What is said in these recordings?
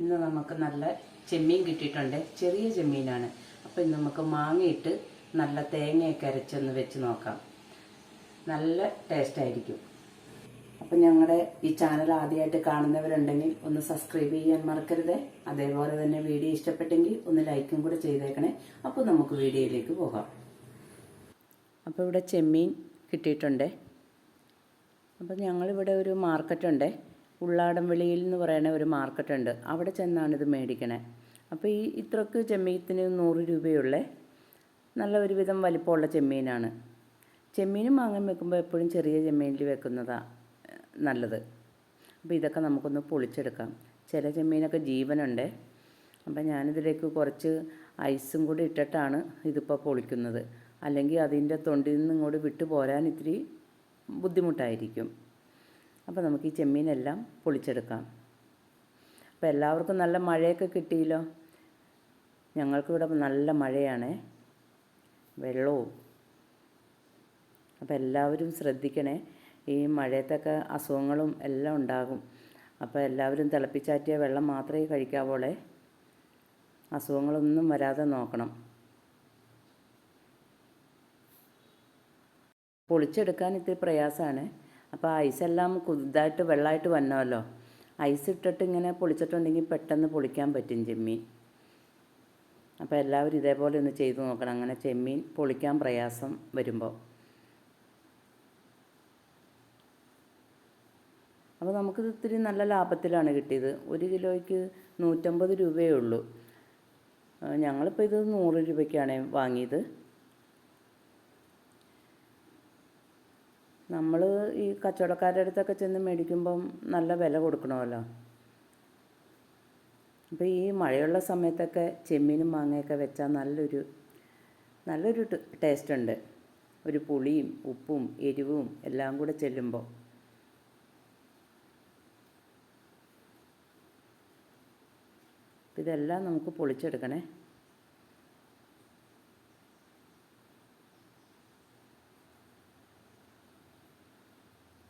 ഇന്ന് നമുക്ക് നല്ല ചെമ്മീൻ കിട്ടിയിട്ടുണ്ട്. ചെറിയ ചെമ്മീനാണ്. അപ്പോൾ ഇന്ന് നമുക്ക് മാങ്ങയിട്ട് നല്ല തേങ്ങയൊക്കെ അരച്ചൊന്ന് വെച്ച് നോക്കാം. നല്ല ടേസ്റ്റ് ആയിരിക്കും. അപ്പം ഞങ്ങളുടെ ഈ ചാനൽ ആദ്യമായിട്ട് കാണുന്നവരുണ്ടെങ്കിൽ ഒന്ന് സബ്സ്ക്രൈബ് ചെയ്യാൻ മറക്കരുത്. അതേപോലെ തന്നെ വീഡിയോ ഇഷ്ടപ്പെട്ടെങ്കിൽ ഒന്ന് ലൈക്കും കൂടെ ചെയ്തേക്കണേ. അപ്പോൾ നമുക്ക് വീഡിയോയിലേക്ക് പോകാം. അപ്പോൾ ഇവിടെ ചെമ്മീൻ കിട്ടിയിട്ടുണ്ട്. അപ്പം ഞങ്ങളിവിടെ ഒരു മാർക്കറ്റുണ്ട്, ഉള്ളാടംവിളിയിൽ എന്ന് പറയുന്ന ഒരു മാർക്കറ്റുണ്ട്. അവിടെ ചെന്നാണ് ഇത് മേടിക്കണേ. അപ്പോൾ ഈ ഇത്രക്ക് ചെമ്മീനത്തിന് 100 രൂപയുള്ളേ. നല്ല ഒരുവിധം വലിപ്പമുള്ള ചെമ്മീനാണ്. ചെമ്മീനും മാങ്ങ വെക്കുമ്പോൾ എപ്പോഴും ചെറിയ ചെമ്മീനിൽ വെക്കുന്നതാണ് നല്ലത്. അപ്പോൾ ഇതൊക്കെ നമുക്കൊന്ന് പൊളിച്ചെടുക്കാം. ചില ചെമ്മീനൊക്കെ ജീവനുണ്ട്. അപ്പം ഞാനിതിലേക്ക് കുറച്ച് ഐസും കൂടി ഇട്ടിട്ടാണ് ഇതിപ്പോൾ പൊളിക്കുന്നത്. അല്ലെങ്കിൽ അതിൻ്റെ തൊണ്ടിൽ നിന്ന് ഇങ്ങോട്ട് വിട്ടു പോരാൻ ഇത്തിരി ബുദ്ധിമുട്ടായിരിക്കും. അപ്പോൾ നമുക്ക് ഈ ചെമ്മീനെല്ലാം പൊളിച്ചെടുക്കാം. അപ്പോൾ എല്ലാവർക്കും നല്ല മഴയൊക്കെ കിട്ടിയല്ലോ. ഞങ്ങൾക്കിവിടെ നല്ല മഴയാണ്, വെള്ളവും. അപ്പോൾ എല്ലാവരും ശ്രദ്ധിക്കണേ. ഈ മഴയത്തൊക്കെ അസുഖങ്ങളും എല്ലാം ഉണ്ടാകും. അപ്പോൾ എല്ലാവരും തിളപ്പിച്ചാറ്റിയ വെള്ളം മാത്രമേ കഴിക്കാവോളെ. അസുഖങ്ങളൊന്നും വരാതെ നോക്കണം. പൊളിച്ചെടുക്കാൻ ഇത്തിരി പ്രയാസമാണ്. അപ്പോൾ ഐസെല്ലാം ഇതായിട്ട് വെള്ളമായിട്ട് വന്നല്ലോ. ഐസ് ഇട്ടിട്ട് ഇങ്ങനെ പൊളിച്ചിട്ടുണ്ടെങ്കിൽ പെട്ടെന്ന് പൊളിക്കാൻ പറ്റും ചെമ്മീൻ. അപ്പോൾ എല്ലാവരും ഇതേപോലെ ഒന്ന് ചെയ്ത് നോക്കണം, അങ്ങനെ ചെമ്മീൻ പൊളിക്കാൻ പ്രയാസം വരുമ്പോൾ. അപ്പോൾ നമുക്കിത് ഇത്തിരി നല്ല ലാഭത്തിലാണ് കിട്ടിയത്. 1 കിലോയ്ക്ക് 150 രൂപയേ ഉള്ളൂ. ഞങ്ങളിപ്പോൾ ഇത് 100 രൂപയ്ക്കാണ് വാങ്ങിയത്. നമ്മൾ ഈ കച്ചവടക്കാരുടെ അടുത്തൊക്കെ ചെന്ന് മേടിക്കുമ്പം നല്ല വില കൊടുക്കണമല്ലോ. അപ്പോൾ ഈ മഴയുള്ള സമയത്തൊക്കെ ചെമ്മീനും മാങ്ങയൊക്കെ വെച്ചാൽ നല്ലൊരു ടേസ്റ്റ് ഉണ്ട്. ഒരു പുളിയും ഉപ്പും എരിവും എല്ലാം കൂടെ ചെല്ലുമ്പോൾ. ഇതെല്ലാം നമുക്ക് പൊളിച്ചെടുക്കണേ.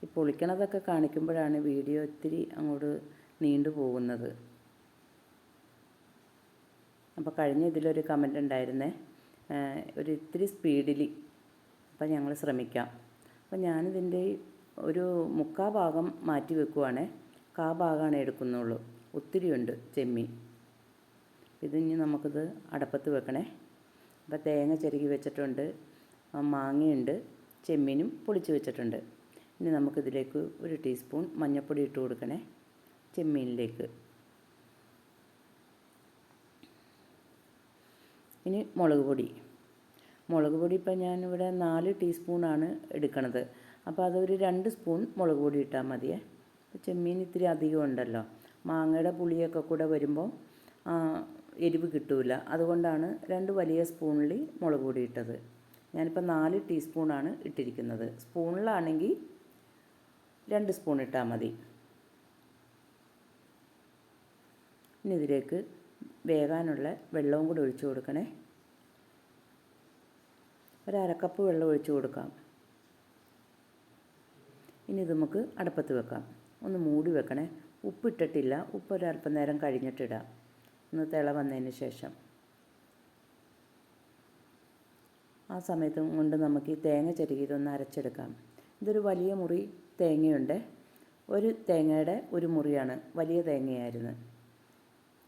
ഈ പൊളിക്കണതൊക്കെ കാണിക്കുമ്പോഴാണ് വീഡിയോ ഇത്തിരി അങ്ങോട്ട് നീണ്ടു പോകുന്നത്. അപ്പോൾ കഴിഞ്ഞ ഇതിലൊരു കമൻ്റ് ഉണ്ടായിരുന്നേ, ഒരു ഇത്തിരി സ്പീഡിൽ. അപ്പോൾ ഞങ്ങൾ ശ്രമിക്കാം. അപ്പോൾ ഞാനിതിൻ്റെ ഒരു 3/4 ഭാഗം മാറ്റി വെക്കുവാണേ. 1/4 ഭാഗമാണ് എടുക്കുന്നുള്ളൂ. ഒത്തിരി ഉണ്ട് ചെമ്മീൻ. ഇതിനി നമുക്കിത് അടപ്പത്ത് വെക്കണേ. അപ്പോൾ തേങ്ങ ചിരകി വെച്ചിട്ടുണ്ട്, മാങ്ങയുണ്ട്, ചെമ്മീനും പൊളിച്ച് വെച്ചിട്ടുണ്ട്. ഇനി നമുക്കിതിലേക്ക് 1 ടീസ്പൂൺ മഞ്ഞൾപ്പൊടി ഇട്ട് കൊടുക്കണേ ചെമ്മീനിലേക്ക്. ഇനി മുളക് പൊടി ഇപ്പം ഞാനിവിടെ 4 ടീസ്പൂണാണ് എടുക്കണത്. അപ്പോൾ അതൊരു 2 സ്പൂൺ മുളക് പൊടി ഇട്ടാൽ മതിയേ. ചെമ്മീൻ ഇത്തിരി അധികം ഉണ്ടല്ലോ. മാങ്ങയുടെ പുളിയൊക്കെ കൂടെ വരുമ്പോൾ എരിവ് കിട്ടൂല. അതുകൊണ്ടാണ് 2 വലിയ സ്പൂണിൽ മുളക് പൊടി ഇട്ടത്. ഞാനിപ്പോൾ 4 ടീസ്പൂണാണ് ഇട്ടിരിക്കുന്നത്. സ്പൂണിലാണെങ്കിൽ 2 സ്പൂൺ ഇട്ടാൽ മതി. ഇനി ഇതിലേക്ക് വേകാനുള്ള വെള്ളവും കൂടി ഒഴിച്ചു കൊടുക്കണേ. 1/2 കപ്പ് വെള്ളം ഒഴിച്ചു കൊടുക്കാം. ഇനി ഇത് നമുക്ക് അടുപ്പത്ത് വെക്കാം. ഒന്ന് മൂടി വെക്കണേ. ഉപ്പിട്ടിട്ടില്ല. ഉപ്പ് ഒരല്പം നേരം കഴിഞ്ഞിട്ടിടാം, ഒന്ന് തിള വന്നതിന് ശേഷം. ആ സമയത്തും കൊണ്ട് നമുക്ക് ഈ തേങ്ങ ചിരകിയതൊന്ന് അരച്ചെടുക്കാം. ഇതൊരു വലിയ മുറി തേങ്ങയുണ്ട്. ഒരു തേങ്ങയുടെ ഒരു മുറിയാണ്, വലിയ തേങ്ങയായിരുന്നു.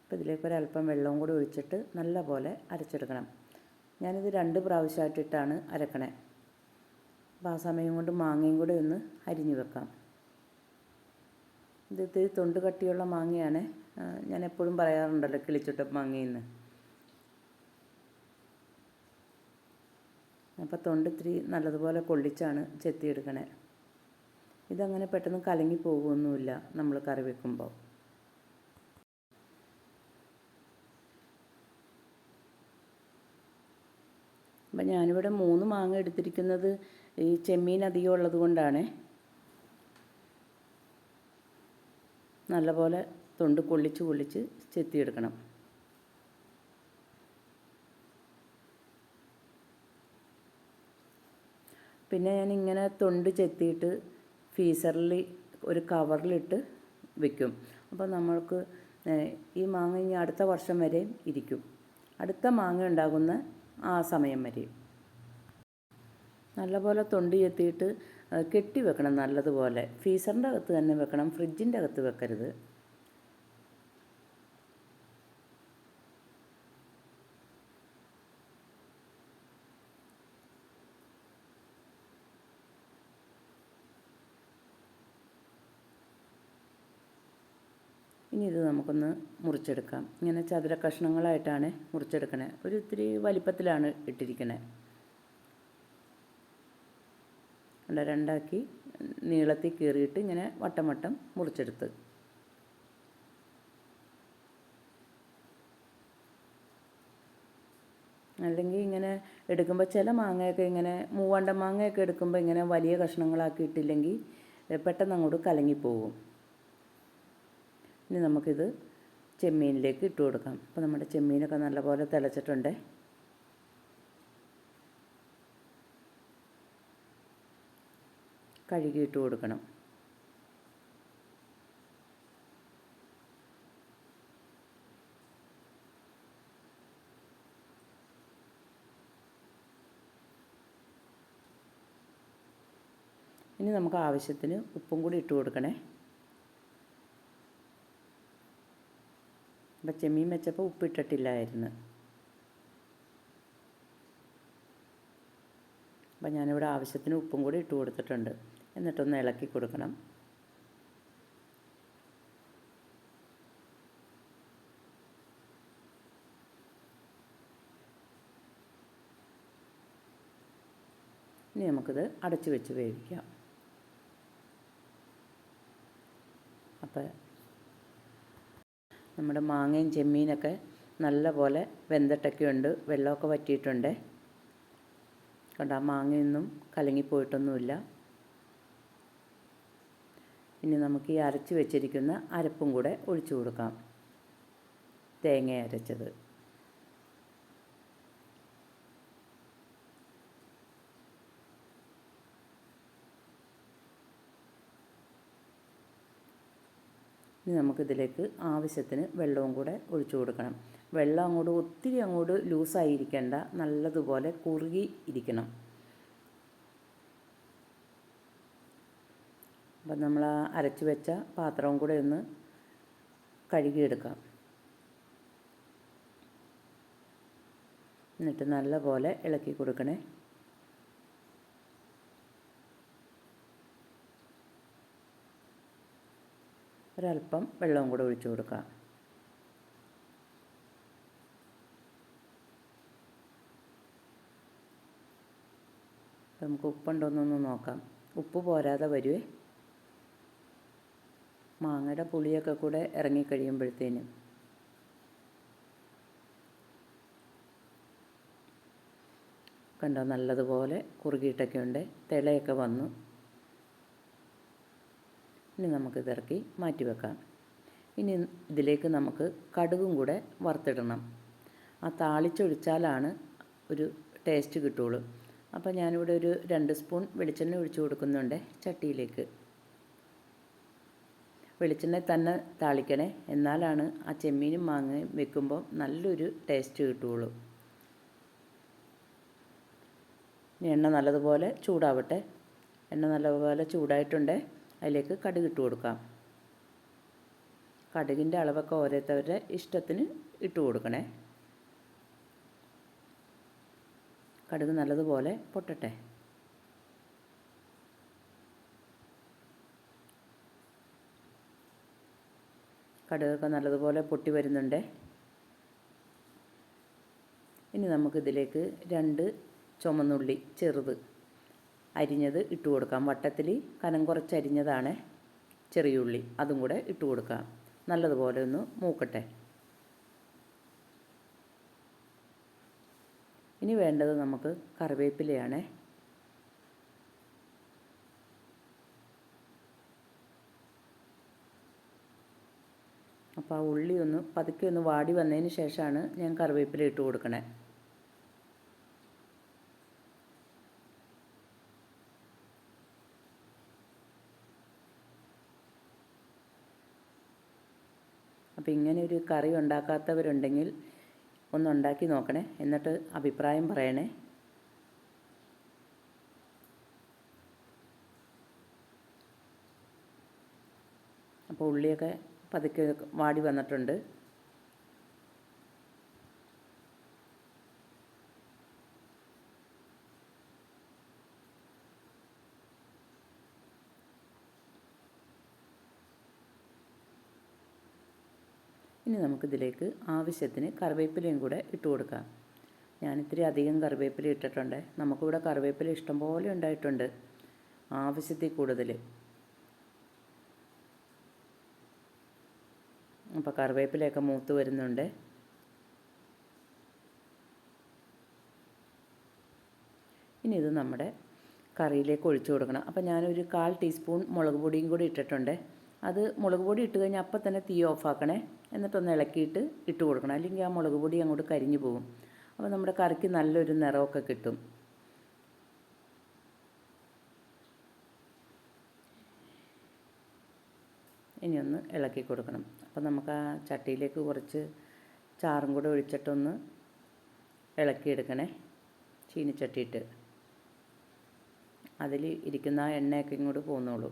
അപ്പോൾ ഇതിലേക്ക് ഒരല്പം വെള്ളവും കൂടി ഒഴിച്ചിട്ട് നല്ല പോലെ അരച്ചെടുക്കണം. ഞാനിത് 2 പ്രാവശ്യമായിട്ടിട്ടാണ് അരക്കണേ. അപ്പോൾ ആ സമയം കൊണ്ട് മാങ്ങയും കൂടെ ഒന്ന് അരിഞ്ഞു വെക്കാം. ഇത് ഇത്തിരി തൊണ്ട് കട്ടിയുള്ള മാങ്ങയാണ്. ഞാൻ എപ്പോഴും പറയാറുണ്ടല്ലോ കിളിച്ചുട്ട മാങ്ങയെന്ന്. അപ്പോൾ തൊണ്ട് ഇത്തിരി നല്ലതുപോലെ കൊള്ളിച്ചാണ് ചെത്തിയെടുക്കണേ. ഇതങ്ങനെ പെട്ടെന്ന് കലങ്ങി പോകുമൊന്നുമില്ല നമ്മൾ കറി വെക്കുമ്പോൾ. അപ്പം ഞാനിവിടെ 3 മാങ്ങ എടുത്തിരിക്കുന്നത് ഈ ചെമ്മീൻ അധികം ഉള്ളത് കൊണ്ടാണ്. നല്ലപോലെ തൊണ്ട് കൊള്ളിച്ച് ചെത്തിയെടുക്കണം. പിന്നെ ഞാനിങ്ങനെ തൊണ്ട് ചെത്തിയിട്ട് ഫ്രീസറിൽ ഒരു കവറിലിട്ട് വെക്കും. അപ്പോൾ നമ്മൾക്ക് ഈ മാങ്ങ ഇനി അടുത്ത വർഷം വരെയും ഇരിക്കും, അടുത്ത മാങ്ങ ഉണ്ടാകുന്ന ആ സമയം വരെയും. നല്ലപോലെ തൊണ്ടി ചെത്തിയിട്ട് കെട്ടി വെക്കണം നല്ലതുപോലെ. ഫ്രീസറിൻ്റെ അകത്ത് തന്നെ വെക്കണം, ഫ്രിഡ്ജിൻ്റെ അകത്ത് വെക്കരുത്. ഇനി ഇത് നമുക്കൊന്ന് മുറിച്ചെടുക്കാം. ഇങ്ങനെ ചതുര കഷ്ണങ്ങളായിട്ടാണ് മുറിച്ചെടുക്കണേ. ഒരു ഇത്തിരി വലിപ്പത്തിലാണ് ഇട്ടിരിക്കണേ. അല്ല, രണ്ടാക്കി നീളത്തിൽ കീറിയിട്ട് ഇങ്ങനെ വട്ടം വട്ടം മുറിച്ചെടുത്ത്. അല്ലെങ്കിൽ ഇങ്ങനെ എടുക്കുമ്പോൾ ചില മാങ്ങയൊക്കെ ഇങ്ങനെ മൂവാണ്ട മാങ്ങയൊക്കെ എടുക്കുമ്പോൾ ഇങ്ങനെ വലിയ കഷ്ണങ്ങളാക്കി ഇട്ടില്ലെങ്കിൽ പെട്ടെന്ന് അങ്ങോട്ട് കലങ്ങിപ്പോകും. ഇനി നമുക്കിത് ചെമ്മീനിലേക്ക് ഇട്ട് കൊടുക്കാം. അപ്പോൾ നമ്മുടെ ചെമ്മീനൊക്കെ നല്ലപോലെ തിളച്ചിട്ടുണ്ട്. കഴുകി ഇട്ട് കൊടുക്കണം. ഇനി നമുക്ക് ആവശ്യത്തിന് ഉപ്പും കൂടി ഇട്ട് കൊടുക്കണേ. അപ്പം ചെമ്മീൻ വെച്ചപ്പോൾ ഉപ്പിട്ടിട്ടില്ലായിരുന്നു. അപ്പം ഞാനിവിടെ ആവശ്യത്തിന് ഉപ്പും കൂടി ഇട്ട് കൊടുത്തിട്ടുണ്ട്. എന്നിട്ടൊന്ന് ഇളക്കി കൊടുക്കണം. ഇനി നമുക്കിത് അടച്ചു വെച്ച് വേവിക്കാം. അപ്പോൾ നമ്മുടെ മാങ്ങയും ചെമ്മീനൊക്കെ നല്ല പോലെ വെന്തിട്ടൊക്കെ ഉണ്ട്, വെള്ളമൊക്കെ വറ്റിയിട്ടുണ്ട്. കണ്ട, മാങ്ങയൊന്നും കലങ്ങിപ്പോയിട്ടൊന്നുമില്ല. ഇനി നമുക്ക് ഈ അരച്ച് വെച്ചിരിക്കുന്ന അരപ്പും കൂടെ ഒഴിച്ചു കൊടുക്കാം. തേങ്ങ അരച്ചത്. ഇനി നമുക്കിതിലേക്ക് ആവശ്യത്തിന് വെള്ളവും കൂടെ ഒഴിച്ചു കൊടുക്കണം. വെള്ളം അങ്ങോട്ട് ഒത്തിരി അങ്ങോട്ട് ലൂസായിരിക്കേണ്ട, നല്ലതുപോലെ കുറുകി ഇരിക്കണം. അപ്പം നമ്മൾ ആ അരച്ച് വെച്ച പാത്രവും കൂടെ ഒന്ന് കഴുകിയെടുക്കാം. എന്നിട്ട് നല്ലപോലെ ഇളക്കി കൊടുക്കണേ. ഒരല്പം വെള്ളവും കൂടെ ഒഴിച്ചു കൊടുക്കാം. നമുക്ക് ഉപ്പുണ്ടോയെന്നൊന്ന് നോക്കാം. ഉപ്പ് പോരാതെ വരുവേ, മാങ്ങയുടെ പുളിയൊക്കെ കൂടെ ഇറങ്ങിക്കഴിയുമ്പോഴത്തേനും. കണ്ടോ, നല്ലതുപോലെ കുറുകിയിട്ടൊക്കെ ഉണ്ട്, തിളയൊക്കെ വന്നു. ഇനി നമുക്കിതിറക്കി മാറ്റി വെക്കാം. ഇനി ഇതിലേക്ക് നമുക്ക് കടുകും കൂടെ വറുത്തിടണം. ആ താളിച്ചൊഴിച്ചാലാണ് ഒരു ടേസ്റ്റ് കിട്ടുള്ളൂ. അപ്പോൾ ഞാനിവിടെ ഒരു 2 സ്പൂൺ വെളിച്ചെണ്ണ ഒഴിച്ചു കൊടുക്കുന്നുണ്ട് ചട്ടിയിലേക്ക്. വെളിച്ചെണ്ണ തന്നെ താളിക്കണേ, എന്നാലാണ് ആ ചെമ്മീനും മാങ്ങയും വെക്കുമ്പോൾ നല്ലൊരു ടേസ്റ്റ് കിട്ടുള്ളൂ. ഇനി എണ്ണ നല്ലതുപോലെ ചൂടാവട്ടെ. എണ്ണ നല്ലതുപോലെ ചൂടായിട്ടുണ്ട്. അതിലേക്ക് കടുക് ഇട്ട് കൊടുക്കാം. കടുകിൻ്റെ അളവൊക്കെ ഓരോരുത്തരുടെ ഇഷ്ടത്തിന് ഇട്ട് കൊടുക്കണേ. കടുക് നല്ലതുപോലെ പൊട്ടട്ടെ. കടുകൊക്കെ നല്ലതുപോലെ പൊട്ടി വരുന്നുണ്ട്. ഇനി നമുക്കിതിലേക്ക് 2 ചുമന്നുള്ളി ചെറുത് അരിഞ്ഞത് ഇട്ട് കൊടുക്കാം. വട്ടത്തിൽ കനം കുറച്ച് അരിഞ്ഞതാണ് ചെറിയുള്ളി, അതും കൂടെ ഇട്ട് കൊടുക്കാം. നല്ലതുപോലെ ഒന്ന് മൂക്കട്ടെ. ഇനി വേണ്ടത് നമുക്ക് കറിവേപ്പിലയാണ്. അപ്പോൾ ആ ഉള്ളി ഒന്ന് പതുക്കെ ഒന്ന് വാടി വന്നതിന് ശേഷമാണ് ഞാൻ കറിവേപ്പില ഇട്ട് കൊടുക്കണേ. അപ്പോൾ ഇങ്ങനെ ഒരു കറി ഉണ്ടാക്കാത്തവരുണ്ടെങ്കിൽ ഒന്നുണ്ടാക്കി നോക്കണേ, എന്നിട്ട് അഭിപ്രായം പറയണേ. അപ്പോൾ ഉള്ളിയൊക്കെ പതുക്കെ വാടി വന്നിട്ടുണ്ട്. ഇനി നമുക്കിതിലേക്ക് ആവശ്യത്തിന് കറിവേപ്പിലയും കൂടെ ഇട്ട് കൊടുക്കാം. ഞാനിത്തിരി അധികം കറിവേപ്പില ഇട്ടിട്ടുണ്ട്. നമുക്കിവിടെ കറിവേപ്പില ഇഷ്ടംപോലെ ഉണ്ടായിട്ടുണ്ട്, ആവശ്യത്തിൽ കൂടുതൽ. അപ്പോൾ കറിവേപ്പിലയൊക്കെ മൂത്ത് വരുന്നുണ്ട്. ഇനി ഇത് നമ്മുടെ കറിയിലേക്ക് ഒഴിച്ചു കൊടുക്കണം. അപ്പോൾ ഞാനൊരു 1/4 ടീസ്പൂൺ മുളക് പൊടിയും കൂടി ഇട്ടിട്ടുണ്ട്. അത് മുളക് പൊടി ഇട്ട് കഴിഞ്ഞാൽ അപ്പം തന്നെ തീ ഓഫാക്കണേ, എന്നിട്ടൊന്ന് ഇളക്കിയിട്ട് ഇട്ട് കൊടുക്കണം, അല്ലെങ്കിൽ ആ മുളക് പൊടി അങ്ങോട്ട് കരിഞ്ഞു പോകും. അപ്പോൾ നമ്മുടെ കറിക്ക് നല്ലൊരു നിറമൊക്കെ കിട്ടും. ഇനി ഒന്ന് ഇളക്കി കൊടുക്കണം. അപ്പോൾ നമുക്ക് ആ ചട്ടിയിലേക്ക് കുറച്ച് ചാറും കൂടെ ഒഴിച്ചിട്ടൊന്ന് ഇളക്കിയെടുക്കണേ, ചീനിച്ചട്ടിയിട്ട്. അതിൽ ഇരിക്കുന്ന ആ എണ്ണയൊക്കെ ഇങ്ങോട്ട് പോന്നോളൂ.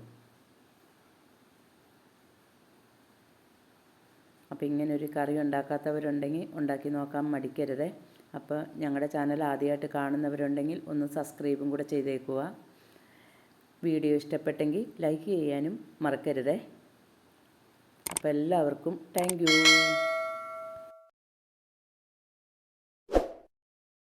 അപ്പോൾ ഇങ്ങനൊരു കറി ഉണ്ടാക്കാത്തവരുണ്ടെങ്കിൽ ഉണ്ടാക്കി നോക്കാൻ മടിക്കരുത്. അപ്പോൾ ഞങ്ങളുടെ ചാനൽ ആദ്യമായിട്ട് കാണുന്നവരുണ്ടെങ്കിൽ ഒന്ന് സബ്സ്ക്രൈബും കൂടെ ചെയ്തേക്കുക. വീഡിയോ ഇഷ്ടപ്പെട്ടെങ്കിൽ ലൈക്ക് ചെയ്യാനും മറക്കരുത്. അപ്പോൾ എല്ലാവർക്കും താങ്ക് യു.